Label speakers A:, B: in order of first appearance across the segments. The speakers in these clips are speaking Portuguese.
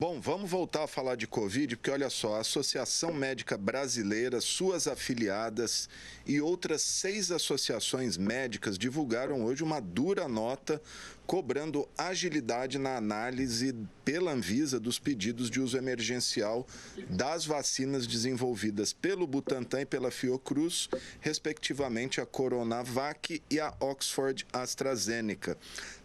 A: Bom, vamos voltar a falar de Covid, porque olha só, a Associação Médica Brasileira, suas afiliadas e outras 6 associações médicas divulgaram hoje uma dura nota cobrando agilidade na análise pela Anvisa dos pedidos de uso emergencial das vacinas desenvolvidas pelo Butantan e pela Fiocruz, respectivamente a Coronavac e a Oxford AstraZeneca.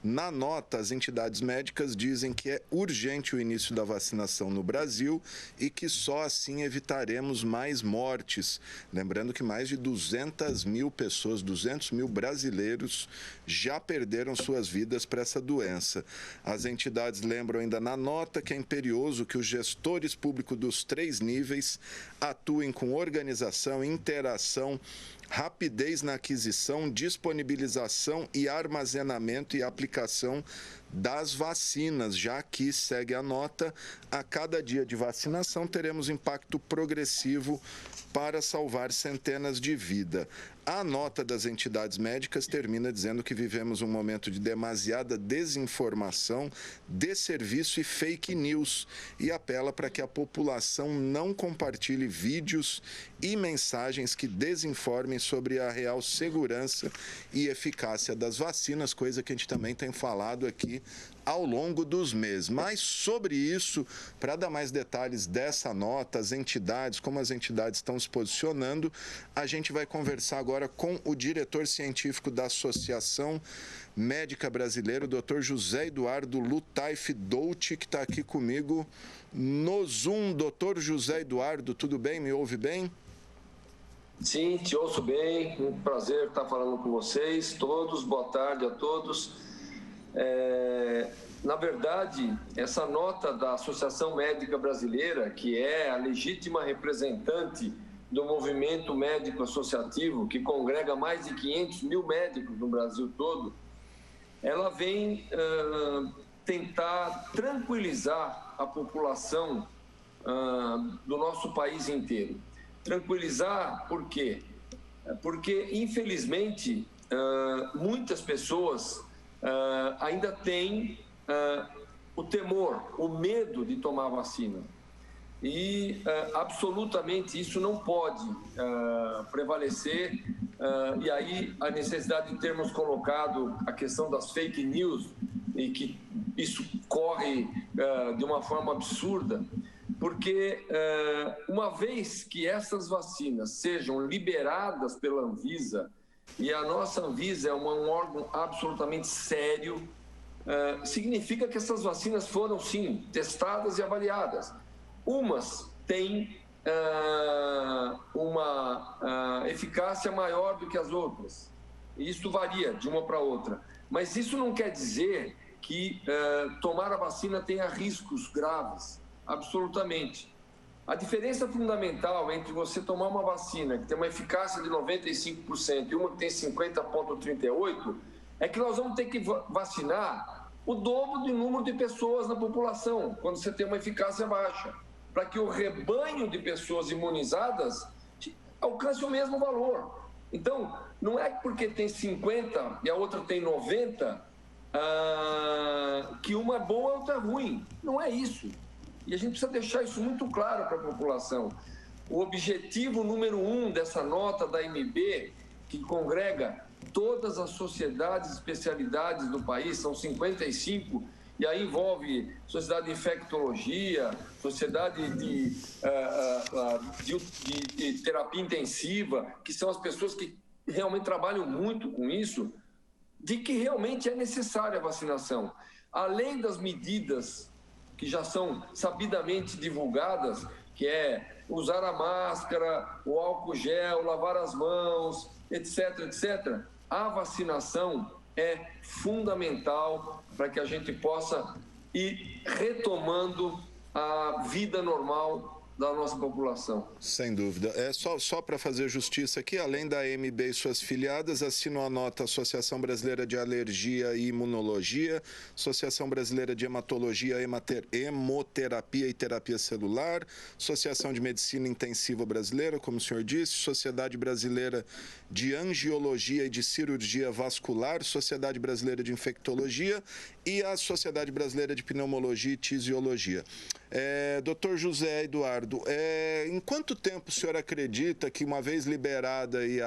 A: Na nota, as entidades médicas dizem que é urgente o início da vacinação no Brasil e que só assim evitaremos mais mortes. Lembrando que mais de 200 mil pessoas, 200 mil brasileiros já perderam suas vidas para essa doença. As entidades lembram ainda na nota que é imperioso que os gestores públicos dos 3 níveis atuem com organização, interação, rapidez na aquisição, disponibilização e armazenamento e aplicação das vacinas, já que, segue a nota, a cada dia de vacinação teremos impacto progressivo para salvar centenas de vidas. A nota das entidades médicas termina dizendo que vivemos um momento de demasiada desinformação, desserviço e fake news e apela para que a população não compartilhe vídeos e mensagens que desinformem sobre a real segurança e eficácia das vacinas, coisa que a gente também tem falado aqui ao longo dos meses. Mas sobre isso, para dar mais detalhes dessa nota, as entidades, como as entidades estão se posicionando, a gente vai conversar agora com o diretor científico da Associação Médica Brasileira, o Dr. José Eduardo Lutaif Douti, que está aqui comigo no Zoom. Doutor José Eduardo, tudo bem? Me ouve bem?
B: Sim, te ouço bem. Um prazer estar falando com vocês todos. Boa tarde a todos. Na verdade, essa nota da Associação Médica Brasileira, que é a legítima representante do movimento médico associativo, que congrega mais de 500 mil médicos no Brasil todo, ela vem tentar tranquilizar a população do nosso país inteiro. Tranquilizar por quê? Porque, infelizmente, muitas pessoas ainda têm o temor, o medo de tomar vacina. E absolutamente isso não pode prevalecer. E aí a necessidade de termos colocado a questão das fake news, e que isso corre de uma forma absurda, porque uma vez que essas vacinas sejam liberadas pela Anvisa, e a nossa Anvisa é um órgão absolutamente sério, significa que essas vacinas foram, sim, testadas e avaliadas. Umas têm uma eficácia maior do que as outras. E isso varia de uma para outra. Mas isso não quer dizer que tomar a vacina tenha riscos graves, absolutamente. A diferença fundamental entre você tomar uma vacina que tem uma eficácia de 95% e uma que tem 50,38% é que nós vamos ter que vacinar o dobro do número de pessoas na população, quando você tem uma eficácia baixa, para que o rebanho de pessoas imunizadas alcance o mesmo valor. Então, não é porque tem 50 e a outra tem 90 que uma é boa e a outra é ruim. Não é isso. E a gente precisa deixar isso muito claro para a população. O objetivo número 1 dessa nota da MB, que congrega todas as sociedades e especialidades do país, são 55, e aí envolve sociedade de infectologia, sociedade de terapia intensiva, que são as pessoas que realmente trabalham muito com isso, de que realmente é necessária a vacinação. Além das medidas que já são sabidamente divulgadas, que é usar a máscara, o álcool gel, lavar as mãos, etc., etc., a vacinação é fundamental para que a gente possa ir retomando a vida normal da nossa população.
A: Sem dúvida. Só para fazer justiça aqui, além da AMB e suas filiadas, assinam a nota a Associação Brasileira de Alergia e Imunologia, Associação Brasileira de Hematologia, Hemoterapia e Terapia Celular, Associação de Medicina Intensiva Brasileira, como o senhor disse, Sociedade Brasileira de Angiologia e de Cirurgia Vascular, Sociedade Brasileira de Infectologia e a Sociedade Brasileira de Pneumologia e Tisiologia. Doutor José Eduardo, em quanto tempo o senhor acredita que, uma vez liberada aí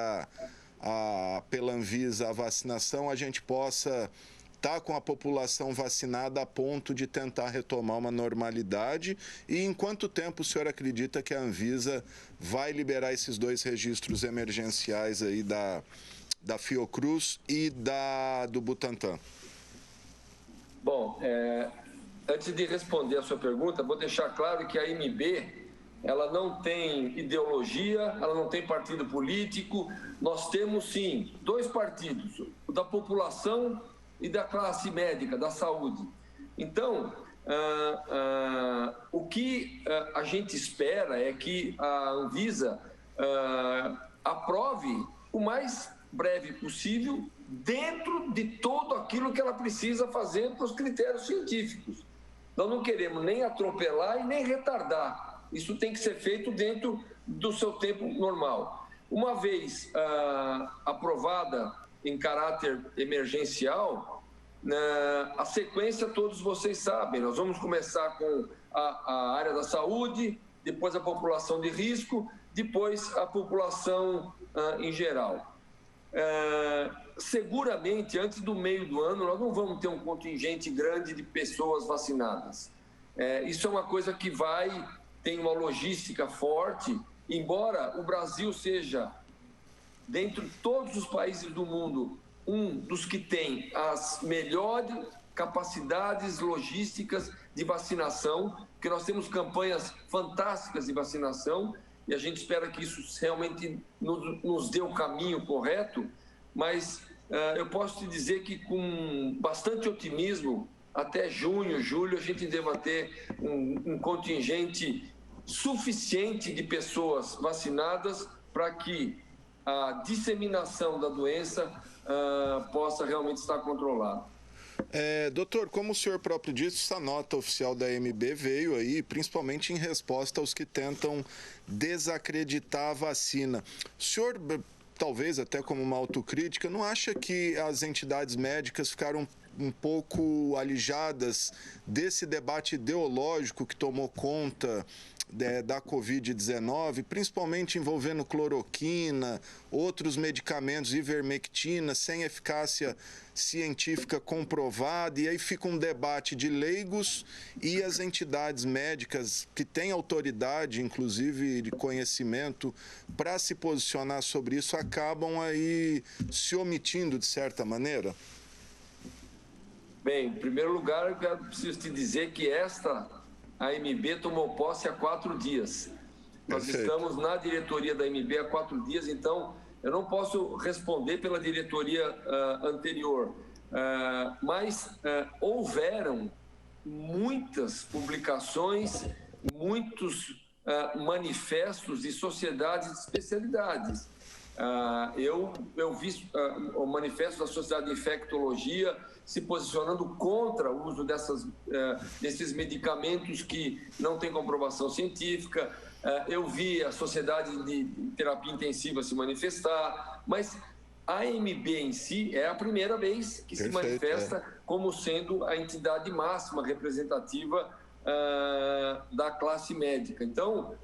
A: pela Anvisa a vacinação, a gente possa estar com a população vacinada a ponto de tentar retomar uma normalidade? E em quanto tempo o senhor acredita que a Anvisa vai liberar esses 2 registros emergenciais aí da Fiocruz e do Butantan?
B: Bom, antes de responder a sua pergunta, vou deixar claro que a AMB, ela não tem ideologia, ela não tem partido político. Nós temos, sim, 2 partidos, o da população e da classe médica, da saúde. Então, o que a gente espera é que a Anvisa aprove o mais breve possível, dentro de tudo aquilo que ela precisa fazer para os critérios científicos. Nós não queremos nem atropelar e nem retardar. Isso tem que ser feito dentro do seu tempo normal. Uma vez aprovada em caráter emergencial, a sequência todos vocês sabem. Nós vamos começar com a área da saúde, depois a população de risco, depois a população em geral. Seguramente, antes do meio do ano, nós não vamos ter um contingente grande de pessoas vacinadas. Isso é uma coisa que tem uma logística forte, embora o Brasil seja, dentre todos os países do mundo, um dos que tem as melhores capacidades logísticas de vacinação, porque nós temos campanhas fantásticas de vacinação, e a gente espera que isso realmente nos dê o caminho correto, mas eu posso te dizer que, com bastante otimismo, até junho, julho, a gente deva ter um contingente suficiente de pessoas vacinadas para que a disseminação da doença possa realmente estar controlada.
A: Doutor, como o senhor próprio disse, essa nota oficial da AMB veio aí principalmente em resposta aos que tentam desacreditar a vacina. O senhor, talvez até como uma autocrítica, não acha que as entidades médicas ficaram um pouco alijadas desse debate ideológico que tomou conta da Covid-19, principalmente envolvendo cloroquina, outros medicamentos, ivermectina, sem eficácia científica comprovada, e aí fica um debate de leigos e as entidades médicas que têm autoridade, inclusive de conhecimento, para se posicionar sobre isso, acabam aí se omitindo de certa maneira?
B: Bem, em primeiro lugar, eu preciso te dizer que a AMB tomou posse há 4 dias. Nós estamos na diretoria da AMB há 4 dias, então eu não posso responder pela diretoria anterior, mas houveram muitas publicações, muitos manifestos de sociedades de especialidades. Eu vi o manifesto da Sociedade de Infectologia se posicionando contra o uso desses medicamentos que não têm comprovação científica. Eu vi a Sociedade de Terapia Intensiva se manifestar, mas a AMB em si é a primeira vez que se manifesta como sendo a entidade máxima representativa da classe médica. Então,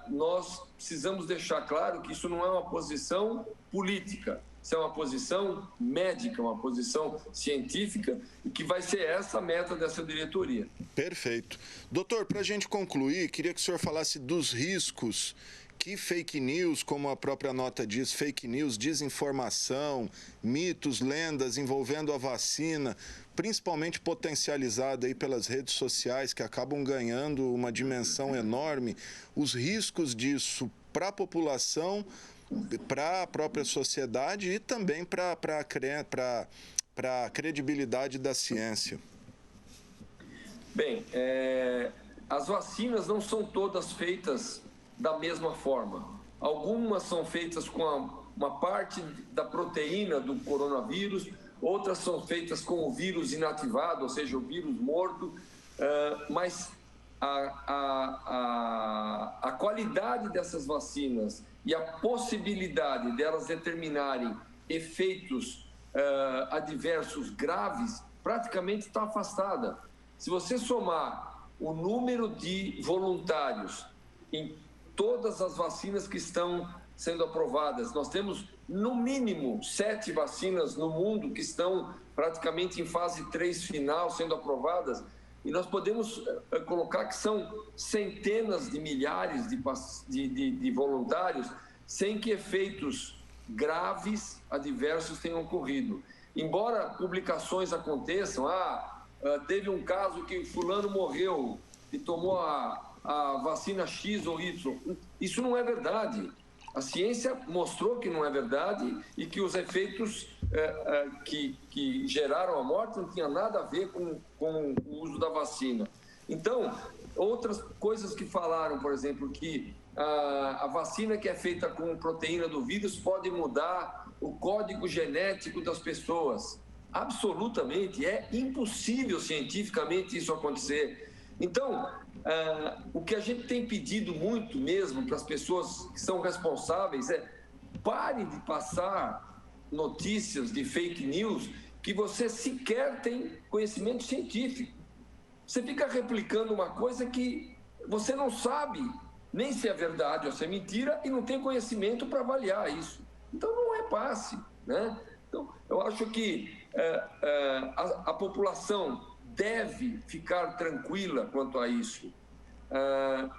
B: nós precisamos deixar claro que isso não é uma posição política, isso é uma posição médica, uma posição científica, e que vai ser essa a meta dessa diretoria.
A: Perfeito. Doutor, para a gente concluir, queria que o senhor falasse dos riscos que fake news, como a própria nota diz, fake news, desinformação, mitos, lendas envolvendo a vacina, principalmente potencializada aí pelas redes sociais, que acabam ganhando uma dimensão enorme, os riscos disso para a população, para a própria sociedade e também para a credibilidade da ciência.
B: Bem, as vacinas não são todas feitas da mesma forma. Algumas são feitas com uma parte da proteína do coronavírus, outras são feitas com o vírus inativado, ou seja, o vírus morto, mas a qualidade dessas vacinas e a possibilidade delas determinarem efeitos adversos graves praticamente está afastada. Se você somar o número de voluntários em todas as vacinas que estão sendo aprovadas, nós temos no mínimo 7 vacinas no mundo que estão praticamente em fase 3 final sendo aprovadas, e nós podemos colocar que são centenas de milhares de voluntários sem que efeitos graves adversos tenham ocorrido. Embora publicações aconteçam, teve um caso que fulano morreu e tomou a vacina X ou Y, isso não é verdade. A ciência mostrou que não é verdade e que os efeitos que geraram a morte não tinha nada a ver com o uso da vacina. Então, outras coisas que falaram, por exemplo, que a vacina que é feita com proteína do vírus pode mudar o código genético das pessoas. Absolutamente, é impossível cientificamente isso acontecer. Então, o que a gente tem pedido muito mesmo para as pessoas que são responsáveis é: pare de passar notícias de fake news que você sequer tem conhecimento científico. Você fica replicando uma coisa que você não sabe nem se é verdade ou se é mentira e não tem conhecimento para avaliar isso. Então não é passe, né? Então, eu acho que a população deve ficar tranquila quanto a isso.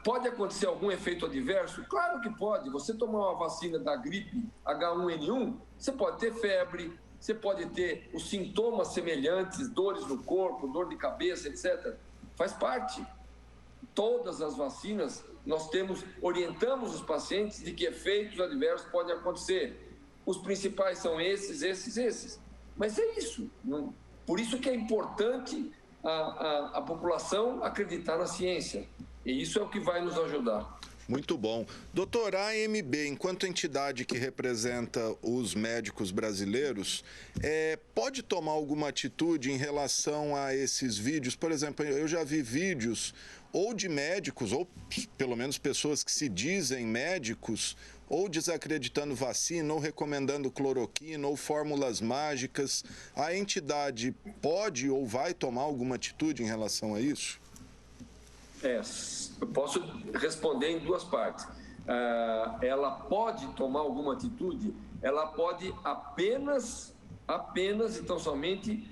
B: Pode acontecer algum efeito adverso? Claro que pode. Você tomar uma vacina da gripe H1N1, você pode ter febre, você pode ter os sintomas semelhantes, dores no corpo, dor de cabeça, etc. Faz parte. Todas as vacinas, nós orientamos os pacientes de que efeitos adversos podem acontecer. Os principais são esses. Mas é isso. Por isso que é importante a população acreditar na ciência. E isso é o que vai nos ajudar.
A: Muito bom. Doutor, a AMB, enquanto entidade que representa os médicos brasileiros, pode tomar alguma atitude em relação a esses vídeos? Por exemplo, eu já vi vídeos ou de médicos, ou pelo menos pessoas que se dizem médicos, ou desacreditando vacina, ou recomendando cloroquina, ou fórmulas mágicas. A entidade pode ou vai tomar alguma atitude em relação a isso?
B: Eu posso responder em duas partes. Ela pode tomar alguma atitude, ela pode apenas e tão somente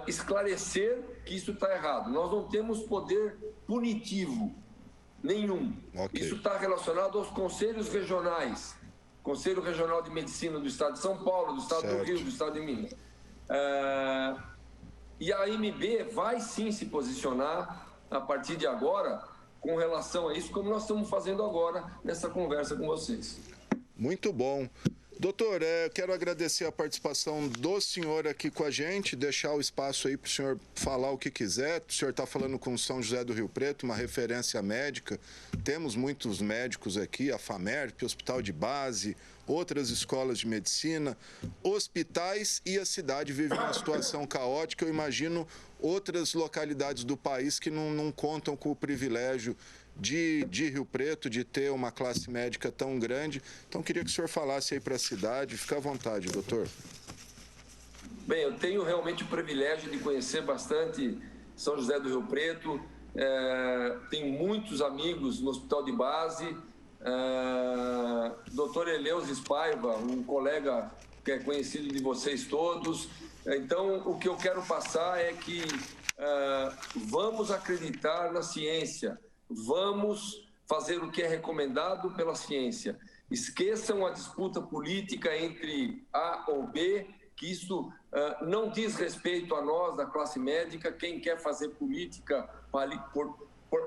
B: esclarecer que isso está errado. Nós não temos poder punitivo nenhum. Okay. Isso está relacionado aos conselhos regionais. Conselho Regional de Medicina do Estado de São Paulo, do Estado do Rio, do Estado de Minas. E a AMB vai sim se posicionar a partir de agora com relação a isso, como nós estamos fazendo agora nessa conversa com vocês.
A: Muito bom. Doutor, quero agradecer a participação do senhor aqui com a gente, deixar o espaço aí para o senhor falar o que quiser. O senhor está falando com São José do Rio Preto, uma referência médica. Temos muitos médicos aqui, a FAMERP, Hospital de Base, outras escolas de medicina, hospitais, e a cidade vive uma situação caótica. Eu imagino outras localidades do país que não contam com o privilégio de Rio Preto, de ter uma classe médica tão grande. Então, queria que o senhor falasse aí para a cidade. Fica à vontade, doutor.
B: Bem, eu tenho realmente o privilégio de conhecer bastante São José do Rio Preto. Tenho muitos amigos no Hospital de Base. Doutor Eleusis Paiva, um colega que é conhecido de vocês todos. Então, o que eu quero passar é que vamos acreditar na ciência. Vamos fazer o que é recomendado pela ciência. Esqueçam a disputa política entre A ou B, que isso não diz respeito a nós, da classe médica. Quem quer fazer política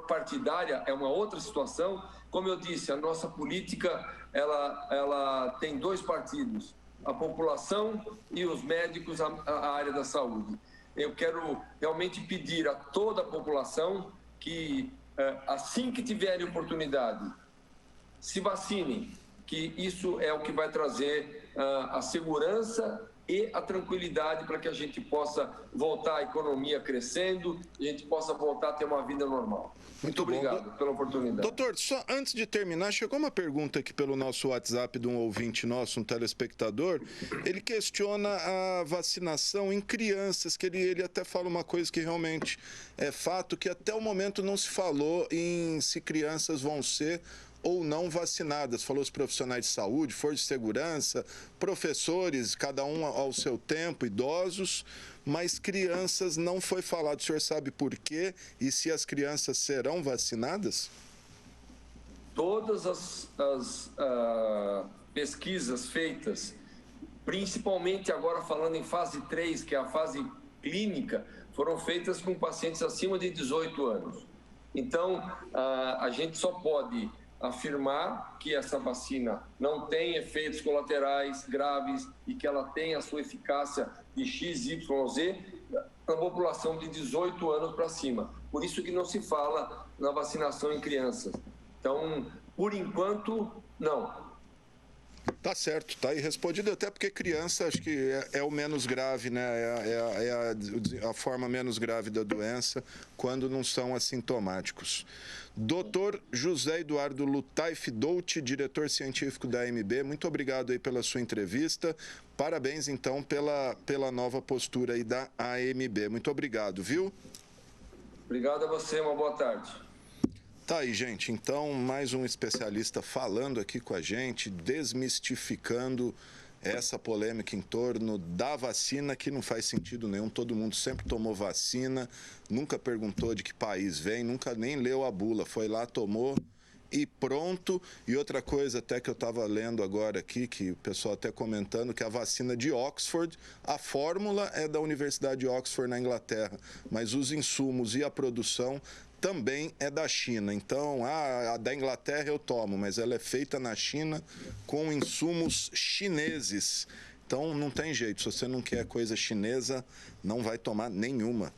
B: partidária é uma outra situação. Como eu disse, a nossa política ela tem dois partidos: a população e os médicos, a área da saúde. Eu quero realmente pedir a toda a população que assim que tiverem oportunidade, se vacinem, que isso é o que vai trazer a segurança e a tranquilidade para que a gente possa voltar à economia crescendo e a gente possa voltar a ter uma vida normal. Muito obrigado pela oportunidade.
A: Doutor, só antes de terminar, chegou uma pergunta aqui pelo nosso WhatsApp de um ouvinte nosso, um telespectador. Ele questiona a vacinação em crianças, que ele até fala uma coisa que realmente é fato, que até o momento não se falou em se crianças vão ser ou não vacinadas. Falou os profissionais de saúde, força de segurança, professores, cada um ao seu tempo, idosos, mas crianças não foi falado. O senhor sabe por quê? E se as crianças serão vacinadas?
B: Todas as pesquisas feitas, principalmente agora falando em fase 3, que é a fase clínica, foram feitas com pacientes acima de 18 anos. Então, a gente só pode afirmar que essa vacina não tem efeitos colaterais graves e que ela tem a sua eficácia de XYZ na população de 18 anos para cima. Por isso que não se fala na vacinação em crianças. Então, por enquanto, não.
A: Tá certo, tá aí respondido, até porque criança acho que é o menos grave, né? É a forma menos grave da doença quando não são assintomáticos. Doutor José Eduardo Lutaif Douti, diretor científico da AMB, muito obrigado aí pela sua entrevista. Parabéns, então, pela nova postura aí da AMB. Muito obrigado, viu?
B: Obrigado a você, uma boa tarde.
A: Tá aí, gente. Então, mais um especialista falando aqui com a gente, desmistificando essa polêmica em torno da vacina, que não faz sentido nenhum. Todo mundo sempre tomou vacina, nunca perguntou de que país vem, nunca nem leu a bula. Foi lá, tomou e pronto. E outra coisa até que eu estava lendo agora aqui, que o pessoal até comentando, que a vacina de Oxford, a fórmula é da Universidade de Oxford, na Inglaterra, mas os insumos e a produção também é da China. Então, a da Inglaterra eu tomo, mas ela é feita na China com insumos chineses. Então, não tem jeito. Se você não quer coisa chinesa, não vai tomar nenhuma.